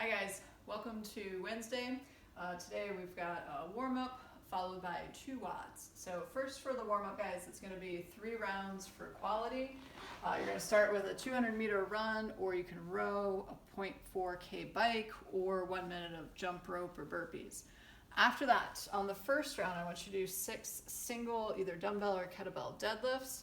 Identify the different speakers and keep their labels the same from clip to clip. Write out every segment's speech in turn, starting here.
Speaker 1: Hi guys, welcome to Wednesday. Today we've got a warm-up followed by 2 WODs. So first for the warm-up, guys, it's going to be 3 rounds for quality. You're going to start with a 200-meter run, or you can row, a 0.4K bike, or 1 minute of jump rope or burpees. After that, on the first round, I want you to do 6 single either dumbbell or kettlebell deadlifts.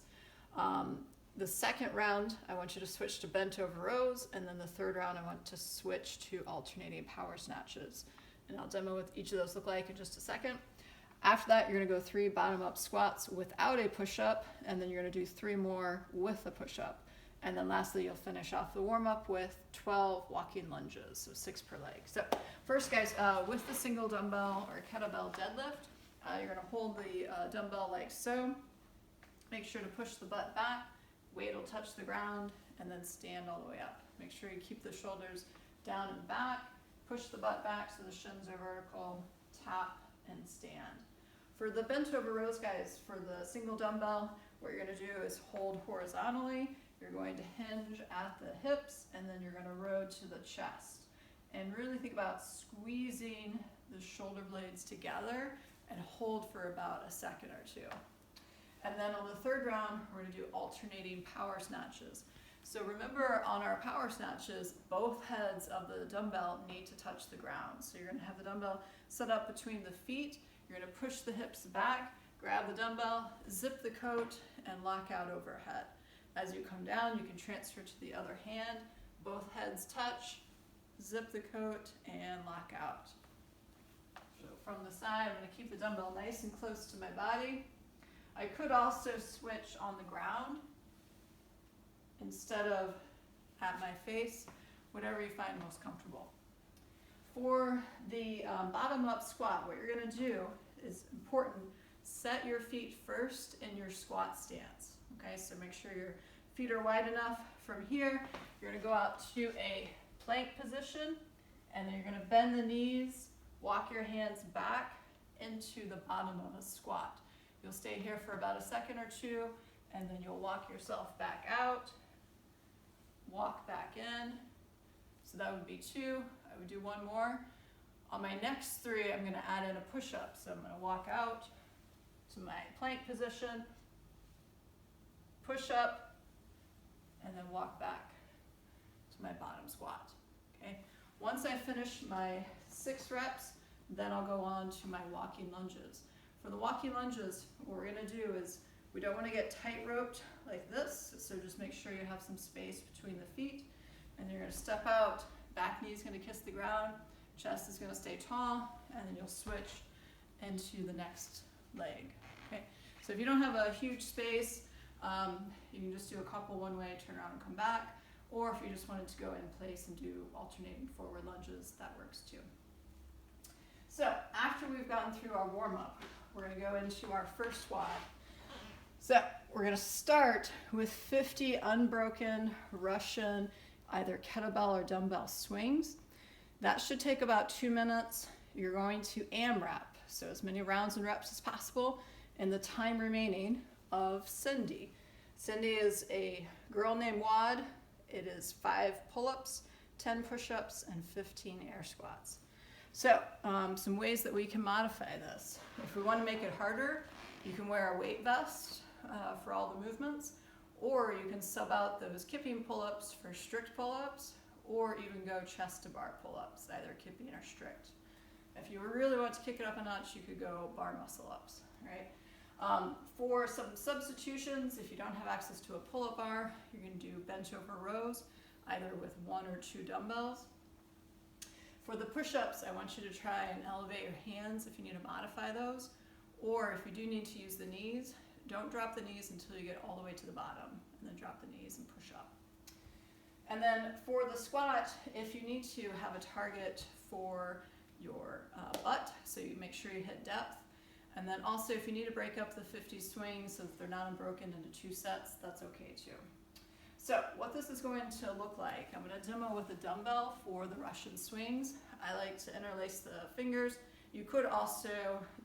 Speaker 1: The second round, I want you to switch to Bentover Rows, and then the third round, I want to switch to alternating power snatches. And I'll demo what each of those look like in just a second. After that, you're gonna go 3 bottom-up squats without a push-up, and then you're gonna do 3 more with a push-up. And then lastly, you'll finish off the warm-up with 12 walking lunges, so 6 per leg. So first, guys, with the single dumbbell or kettlebell deadlift, you're gonna hold the dumbbell like so. Make sure to push the butt back. Weight will touch the ground, and then stand all the way up. Make sure you keep the shoulders down and back. Push the butt back so the shins are vertical. Tap and stand. For the Bentover Rows, guys, for the single dumbbell, what you're going to do is hold horizontally. You're going to hinge at the hips, and then you're going to row to the chest. And really think about squeezing the shoulder blades together and hold for about a second or 2. And then on the third round, we're going to do alternating power snatches. So remember, on our power snatches, both heads of the dumbbell need to touch the ground. So you're going to have the dumbbell set up between the feet. You're going to push the hips back, grab the dumbbell, zip the coat, and lock out overhead. As you come down, you can transfer to the other hand. Both heads touch, zip the coat, and lock out. So from the side, I'm going to keep the dumbbell nice and close to my body. I could also switch on the ground instead of at my face, whatever you find most comfortable. For the bottom-up squat, what you're going to do is important. Set your feet first in your squat stance. Okay, so make sure your feet are wide enough. From here, you're going to go out to a plank position, and then you're going to bend the knees, walk your hands back into the bottom of a squat. You'll stay here for about a second or 2, and then you'll walk yourself back out, walk back in. So that would be 2. I would do 1 more. On my next 3, I'm going to add in a push-up. So I'm going to walk out to my plank position, push up, and then walk back to my bottom squat. Okay. Once I finish my 6 reps, then I'll go on to my walking lunges. For the walking lunges, what we're going to do is we don't want to get tight roped like this, so just make sure you have some space between the feet, and you're going to step out, back knee is going to kiss the ground, chest is going to stay tall, and then you'll switch into the next leg. Okay. So if you don't have a huge space, you can just do a couple one-way, turn around and come back, or if you just wanted to go in place and do alternating forward lunges, that works too. So after we've gotten through our warm-up, we're going to go into our first WOD. So we're going to start with 50 unbroken Russian either kettlebell or dumbbell swings. That should take about 2 minutes. You're going to AMRAP, so as many rounds and reps as possible in the time remaining of Cindy. Cindy is a girl named WOD. It is 5 pull-ups, 10 push-ups, and 15 air squats. So some ways that we can modify this. If we want to make it harder, you can wear a weight vest for all the movements, or you can sub out those kipping pull-ups for strict pull-ups, or even go chest to bar pull-ups, either kipping or strict. If you really want to kick it up a notch, you could go bar muscle ups, right? For some substitutions, if you don't have access to a pull-up bar, you can do Bentover Rows, either with 1 or 2 dumbbells. For the push-ups, I want you to try and elevate your hands if you need to modify those, or if you do need to use the knees, don't drop the knees until you get all the way to the bottom, and then drop the knees and push up. And then for the squat, if you need to have a target for your butt, so you make sure you hit depth, and then also if you need to break up the 50 swings so that they're not unbroken into 2 sets, that's okay too. So what this is going to look like, I'm going to demo with a dumbbell for the Russian swings. I like to interlace the fingers. You could also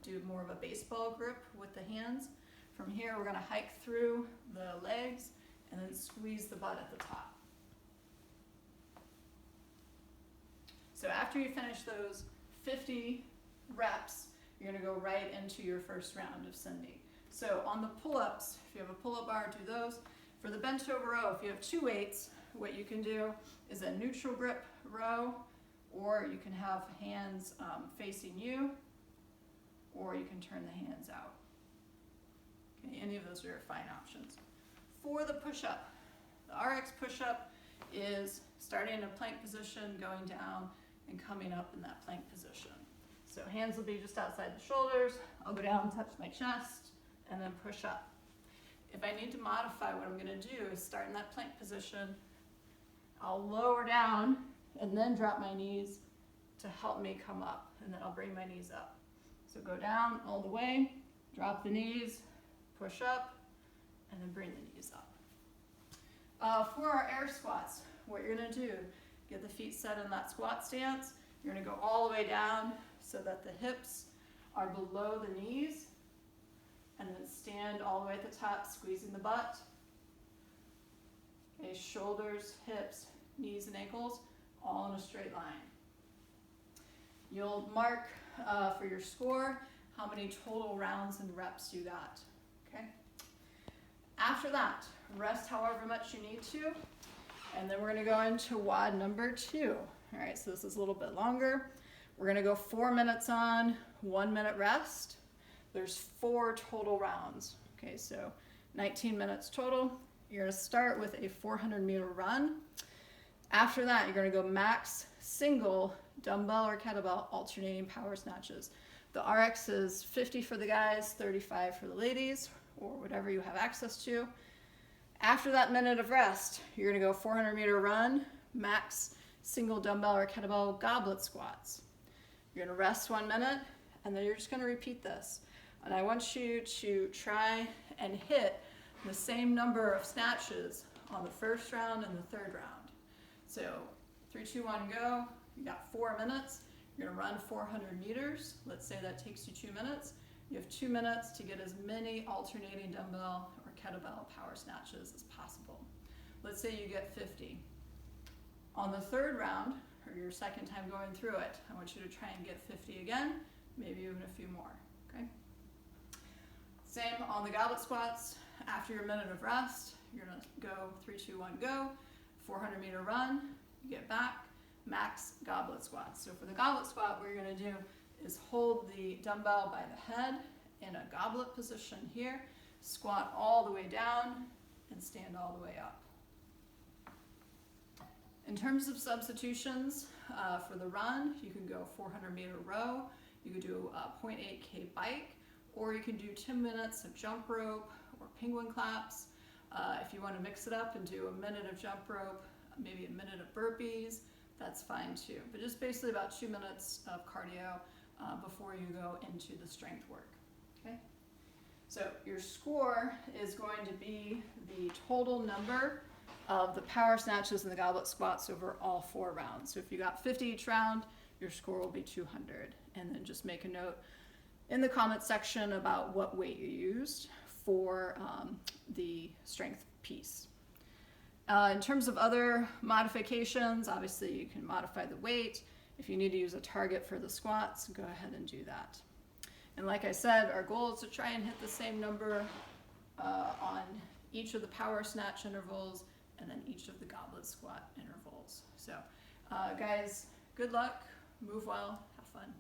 Speaker 1: do more of a baseball grip with the hands. From here, we're going to hike through the legs and then squeeze the butt at the top. So after you finish those 50 reps, you're gonna go right into your first round of sending. So on the pull-ups, if you have a pull-up bar, do those. For the Bentover Row, if you have 2 weights, what you can do is a neutral grip row, or you can have hands facing you, or you can turn the hands out. Okay, any of those are your fine options. For the push-up, the RX push-up is starting in a plank position, going down, and coming up in that plank position. So hands will be just outside the shoulders. I'll go down, touch my chest, and then push up. If I need to modify, what I'm gonna do is start in that plank position. I'll lower down and then drop my knees to help me come up, and then I'll bring my knees up. So go down all the way, drop the knees, push up, and then bring the knees up. For our air squats, what you're gonna do, get the feet set in that squat stance. You're gonna go all the way down so that the hips are below the knees, and then stand all the way at the top, squeezing the butt. Okay, shoulders, hips, knees, and ankles, all in a straight line. You'll mark for your score how many total rounds and reps you got, okay? After that, rest however much you need to, and then we're gonna go into WOD number 2. All right, so this is a little bit longer. We're gonna go 4 minutes on, 1 minute rest. There's 4 total rounds. Okay, so 19 minutes total. You're gonna start with a 400-meter run. After that, you're gonna go max single dumbbell or kettlebell alternating power snatches. The RX is 50 for the guys, 35 for the ladies, or whatever you have access to. After that minute of rest, you're gonna go 400-meter run, max single dumbbell or kettlebell goblet squats. You're gonna rest 1 minute, and then you're just gonna repeat this. And I want you to try and hit the same number of snatches on the first round and the third round. So 3, 2, 1, go. You got 4 minutes. You're gonna run 400 meters. Let's say that takes you 2 minutes. You have 2 minutes to get as many alternating dumbbell or kettlebell power snatches as possible. Let's say you get 50. On the third round, or your second time going through it, I want you to try and get 50 again, maybe even a few more, okay? Same on the goblet squats. After your minute of rest, you're gonna go 3, 2, 1, go. 400-meter run, you get back, max goblet squats. So for the goblet squat, what you're gonna do is hold the dumbbell by the head in a goblet position here, squat all the way down, and stand all the way up. In terms of substitutions, for the run, you can go 400-meter row, you could do a 0.8K bike, or you can do 10 minutes of jump rope or penguin claps. If you want to mix it up and do a minute of jump rope, maybe a minute of burpees, that's fine too. But just basically about 2 minutes of cardio before you go into the strength work, okay? So your score is going to be the total number of the power snatches and the goblet squats over all 4 rounds. So if you got 50 each round, your score will be 200. And then just make a note in the comment section about what weight you used for the strength piece. In terms of other modifications, obviously you can modify the weight. If you need to use a target for the squats, go ahead and do that. And like I said, our goal is to try and hit the same number on each of the power snatch intervals and then each of the goblet squat intervals. So guys, good luck, move well, have fun.